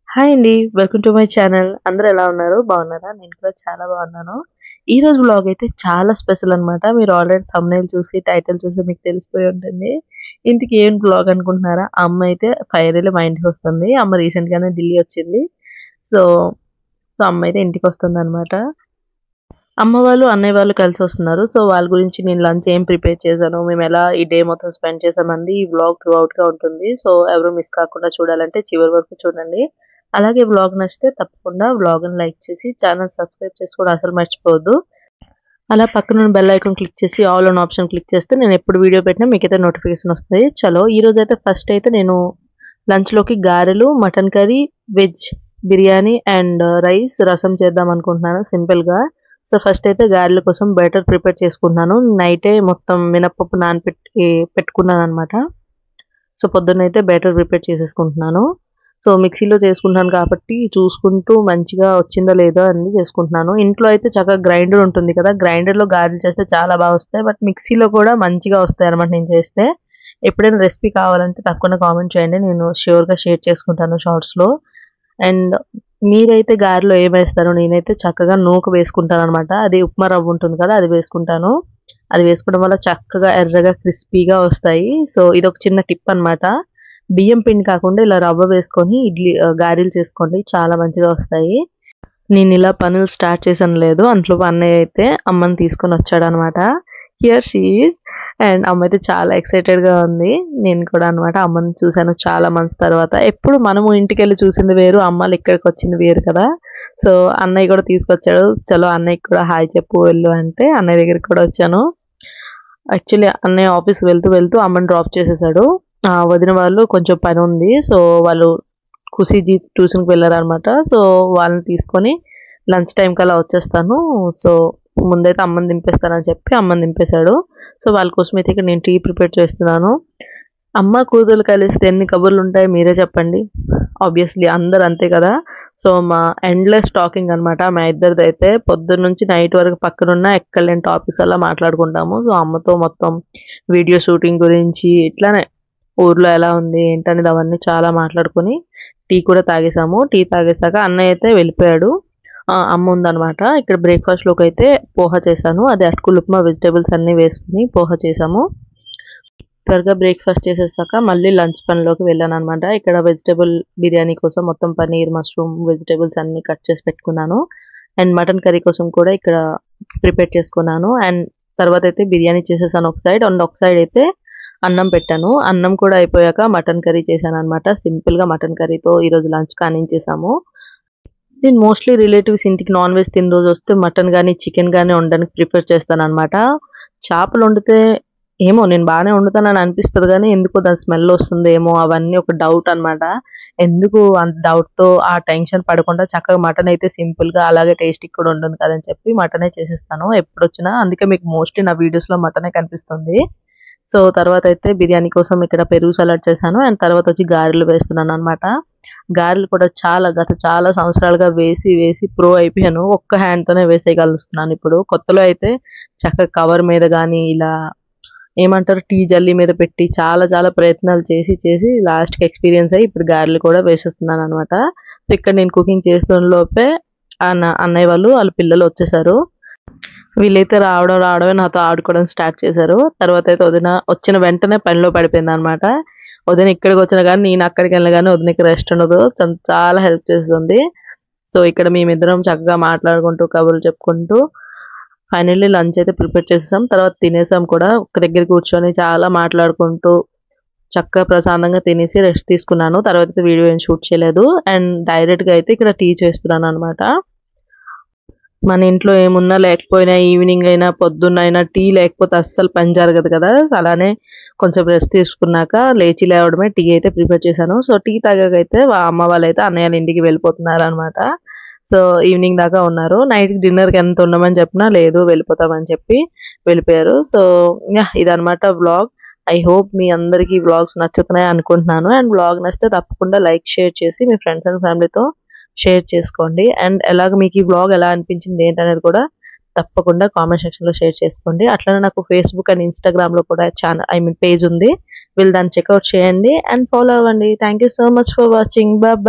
Hi అండి. Welcome to my channel. అందరూ ఎలా ఉన్నారు? బాగున్నారా? నేను కూడా చాలా బాగున్నాను. ఈరోజు వ్లాగ్ అయితే చాలా స్పెషల్ అనమాట. మీరు ఆల్రెడీ థంబ్‌నెయిల్ చూసి, టైటిల్ చూసి మీకు తెలిసిపోయి ఉంటుంది. ఇంతకీ ఏం వ్లాగ్ అనుకుంటున్నారా? అమ్మ అయితే ఫైనల్లీ మా ఇంటికొస్తుంది. అమ్మ రీసెంట్‌గానే ఢిల్లీ వచ్చింది. సో, అమ్మ అయితే ఇంటికొస్తుందనమాట. అమ్మ వాళ్ళు, అన్నయ్య వాళ్ళు కలిసొస్తున్నారు. సో, వాళ్ళ గురించి నేను లంచ్ ఏం ప్రిపేర్ చేశాను, మేమెలా ఈ డే మొత్తం స్పెండ్ చేశామన్నది ఈ వ్లాగ్ త్రూ ఔట్‌గా ఉంటుంది. సో, ఎవరు మిస్ కాకుండా చూడాలంటే చివరి వరకు చూడండి. అలాగే వ్లాగ్ నచ్చితే తప్పకుండా వ్లాగ్‌ని లైక్ చేసి, ఛానెల్ సబ్స్క్రైబ్ చేసుకోవడం అసలు మర్చిపోవద్దు. అలా పక్కనున్న బెల్ ఐకాన్ క్లిక్ చేసి, ఆల్ అనే ఆప్షన్ క్లిక్ చేస్తే నేను ఎప్పుడు వీడియో పెట్టినా మీకైతే నోటిఫికేషన్ వస్తుంది. చలో ఈరోజైతే ఫస్ట్ అయితే నేను లంచ్‌లోకి గారెలు, mutton curry, veg biryani and rice, రసం చేద్దాం అనుకుంటున్నాను సింపుల్‌గా. సో, ఫస్ట్ అయితే గారెల కోసం బ్యాటర్ ప్రిపేర్ చేసుకుంటున్నాను. నైటే మొత్తం మినపప్పు పెట్టుకున్నాననమాట. సో, పొద్దున్నైతే బ్యాటర్ ప్రిపేర్ చేసేసుకుంటున్నాను. సో, మిక్సీలో చేసుకుంటున్నాను కాబట్టి చూసుకుంటూ మంచిగా వచ్చిందా లేదా అన్నీ చేసుకుంటున్నాను. ఇంట్లో అయితే చక్కగా గ్రైండర్ ఉంటుంది కదా! గ్రైండర్‌లో గారెలు చేస్తే చాలా బాగా వస్తాయి. బట్ మిక్సీలో కూడా మంచిగా వస్తాయన్నమాట నేను చేస్తే. ఎప్పుడైనా రెసిపీ కావాలంటే తప్పకుండా కామెంట్ చేయండి. నేను ష్యూర్‌గా షేర్ చేసుకుంటాను షార్ట్స్‌లో. అండ్ మీరైతే గారెలో ఏమేస్తారు? నేనైతే చక్కగా నూక వేసుకుంటాననమాట. అది ఉప్మా రవ్వ ఉంటుంది కదా! అది వేసుకుంటాను. అది వేసుకోవడం వల్ల చక్కగా ఎర్రగా క్రిస్పీగా వస్తాయి. సో, ఇదొక చిన్న టిప్ అనమాట. బియ్యం పిండి కాకుండా ఇలా రవ్వ వేసుకొని గారెలు చేసుకోండి. చాలా మంచిగా వస్తాయి. నేనిలా పనులు స్టార్ట్ చేశాను లేదు. అంతలోపు అన్నయ్య అయితే అమ్మని తీసుకొనొచ్చాడనమాట. Here she is. అండ్ అమ్మ అయితే చాలా ఎక్సైటెడ్‌గా ఉంది. నేను కూడా అనమాట అమ్మని చూసాను చాలా మంత్స్ తర్వాత. ఎప్పుడు మనము ఇంటికెళ్ళి చూసింది వేరు, అమ్మాళ్ళు ఇక్కడికొచ్చింది వేరు కదా! సో, అన్నయ్య కూడా తీసుకొచ్చాడు. చలో అన్నయ్యకి కూడా హాయ్ చెప్పు వెళ్ళు అంటే అన్నయ్య దగ్గరికి కూడా వచ్చాను. యాక్చువల్లీ అన్నయ్య ఆఫీస్‌కి వెళ్తూ అమ్మని డ్రాప్ చేసేసాడు. వదిన వాళ్ళు కొంచెం పనుంది. సో, వాళ్ళు ఖుషీజీ ట్యూషన్‌కి వెళ్లారనమాట. సో, వాళ్ళని తీసుకొని లంచ్ టైంకల్లా వచ్చేస్తాను. సో, ముందైతే అమ్మని దింపేస్తానని చెప్పి అమ్మని దింపేశాడు. సో, వాళ్ళ కోసమైతే ఇక్కడ నేను టీ ప్రిపేర్ చేస్తున్నాను. అమ్మ, కూతురు కలిస్తే ఎన్ని కబుర్లుంటాయి మీరే చెప్పండి. ఆబ్వియస్‌లీ అందరూ అంతే కదా! సో, మా ఎండ్‌లెస్ టాకింగ్ అనమాట మా ఇద్దరిదైతే. పొద్దున్నుంచి నైట్ వరకు పక్కనున్న ఎక్కడలేని టాపిక్స్ అలా మాట్లాడుకుంటాము. సో, అమ్మతో మొత్తం వీడియో షూటింగ్ గురించి ఇట్లానే ఊర్లో ఎలా ఉంది ఏంటనేది అవన్నీ చాలా మాట్లాడుకొని టీ కూడా తాగేసాము. టీ తాగేసాక అన్నయ్య అయితే వెళ్ళిపోయాడు. అమ్మ ఉందనమాట. ఇక్కడ బ్రేక్‌ఫాస్ట్‌లోకి అయితే పోహ చేశాను. అది అటుకులు ఉప్మా వెజిటబుల్స్ అన్నీ వేసుకొని పోహ చేశాము. త్వరగా బ్రేక్‌ఫాస్ట్ చేసేసాక మళ్ళీ లంచ్ పనిలోకి వెళ్ళాననమాట. ఇక్కడ వెజిటబుల్ బిర్యానీ కోసం మొత్తం పన్నీర్, మష్రూమ్, వెజిటబుల్స్ అన్నీ కట్ చేసి పెట్టుకున్నాను. అండ్ మటన్ కర్రీ కోసం కూడా ఇక్కడ ప్రిపేర్ చేసుకున్నాను. అండ్ తర్వాత అయితే బిర్యానీ చేసేసాను ఒక సైడ్. అండ్ ఒక సైడ్ అయితే అన్నం పెట్టాను. అన్నం కూడా అయిపోయాక మటన్ కర్రీ చేశాననమాట. సింపుల్‌గా మటన్ కర్రీతో ఈరోజు లంచ్ కానించేసాము. నేను మోస్ట్‌లీ రిలేటివ్స్ ఇంటికి నాన్ వెజ్ తిన్న రోజొస్తే మటన్ గానీ, చికెన్ గానీ వండడానికి ప్రిఫర్ చేస్తాననమాట. చేపలొండితే ఏమో నేను బానే వండుతానని అనిపిస్తది గానీ, ఎందుకో దాని స్మెల్ వస్తుందేమో అవన్నీ ఒక డౌట్ అనమాట. ఎందుకు అంత డౌట్‌తో ఆ టెన్షన్ పడకుండా చక్కగా మటన్ అయితే సింపుల్‌గా అలాగే టేస్టీగా కూడా ఉంటుంది కదని చెప్పి మటనే చేసేస్తాను ఎప్పుడొచ్చినా. అందుకే మీకు మోస్ట్‌లీ నా వీడియోస్‌లో మటనే కనిపిస్తుంది. సో, తర్వాతయితే బిర్యానీ కోసం ఇక్కడ పెరుగు సలాడ్ చేశాను. అండ్ తర్వాతొచ్చి గారెలు వేస్తున్నాననమాట. గారెలు కూడా గత చాలా సంవత్సరాలుగా వేసి ప్రో అయిపోయాను. ఒక్క హ్యాండ్‌తోనే వేసేయగలుగుతున్నాను ఇప్పుడు. కొత్తలో అయితే చక్కగా కవర్ మీద గానీ, ఇలా ఏమంటారు టీ జల్లీ మీద పెట్టి చాలా ప్రయత్నాలు చేసి లాస్ట్‌కి ఎక్స్‌పీరియన్స్ అయ్యి ఇప్పుడు గారెలు కూడా వేసేస్తున్నాననమాట. సో, ఇక్కడ నేను కుకింగ్ చేస్తున్న లోపే అన్నయ్య వాళ్ళు, వాళ్ళ పిల్లలు వచ్చేసారు. వీళ్ళైతే రావడమే నాతో ఆడుకోవడం స్టార్ట్ చేశారు. తర్వాతయితే వదిన వచ్చిన వెంటనే పనిలో పడిపోయిందనమాట. వదిన ఇక్కడికొచ్చినా గానీ, నేను అక్కడికెళ్ళినా గానీ వదినకి రెస్ట్ ఉండదు. చాలా హెల్ప్ చేస్తుంది. సో, ఇక్కడ మేమిద్దరం చక్కగా మాట్లాడుకుంటూ, కబుర్లు చెప్పుకుంటూ ఫైనల్లీ లంచ్ అయితే ప్రిపేర్ చేసేసాం. తర్వాత తినేసాం కూడా. ఒక దగ్గర కూర్చొని చాలా మాట్లాడుకుంటూ చక్కగా ప్రశాంతంగా తినేసి రెస్ట్ తీసుకున్నాను. తర్వాతయితే వీడియో ఏం షూట్ చేయలేదు. అండ్ డైరెక్ట్‌గా అయితే ఇక్కడ టీ చేస్తున్నాననమాట. మన ఇంట్లో ఏమున్నా లేకపోయినా ఈవినింగ్ అయినా, పొద్దున్నయినా టీ లేకపోతే అస్సలు పని జరగదు కదా! అలానే కొంచెం రెస్ట్ తీసుకున్నాక లేచి లేవడమే టీ అయితే ప్రిపేర్ చేశాను. సో, టీ తాగాకైతే అమ్మ వాళ్ళైతే అన్నయ్య వాళ్ళ ఇంటికి వెళ్ళిపోతున్నారనమాట. సో, ఈవినింగ్ దాకా ఉన్నారు. నైట్‌కి డిన్నర్‌కి ఎంత ఉండమని చెప్పినా లేదు వెళ్ళిపోతామని చెప్పి వెళ్ళిపోయారు. So, yeah! ఇదనమాట వ్లాగ్. ఐ హోప్ మీ అందరికీ వ్లాగ్స్ నచ్చుతున్నాయి అనుకుంటున్నాను. అండ్ వ్లాగ్ నచ్చితే తప్పకుండా లైక్, షేర్ చేసి మీ ఫ్రెండ్స్ అండ్ ఫ్యామిలీతో షేర్ చేసుకోండి. అండ్ మీకు ఈ వ్లాగ్ ఎలా అనిపించింది ఏంటనేది కూడా తప్పకుండా కామెంట్ సెక్షన్‌లో షేర్ చేసుకోండి. అట్లనే నాకు ఫేస్‌బుక్ అండ్ ఇన్‌స్టాగ్రామ్‌లో కూడా పేజ్ ఉంది. దాన్ని చెక్‌ఔట్ చేయండి అండ్ ఫాలో అవ్వండి. Thank you so much for watching. Bye.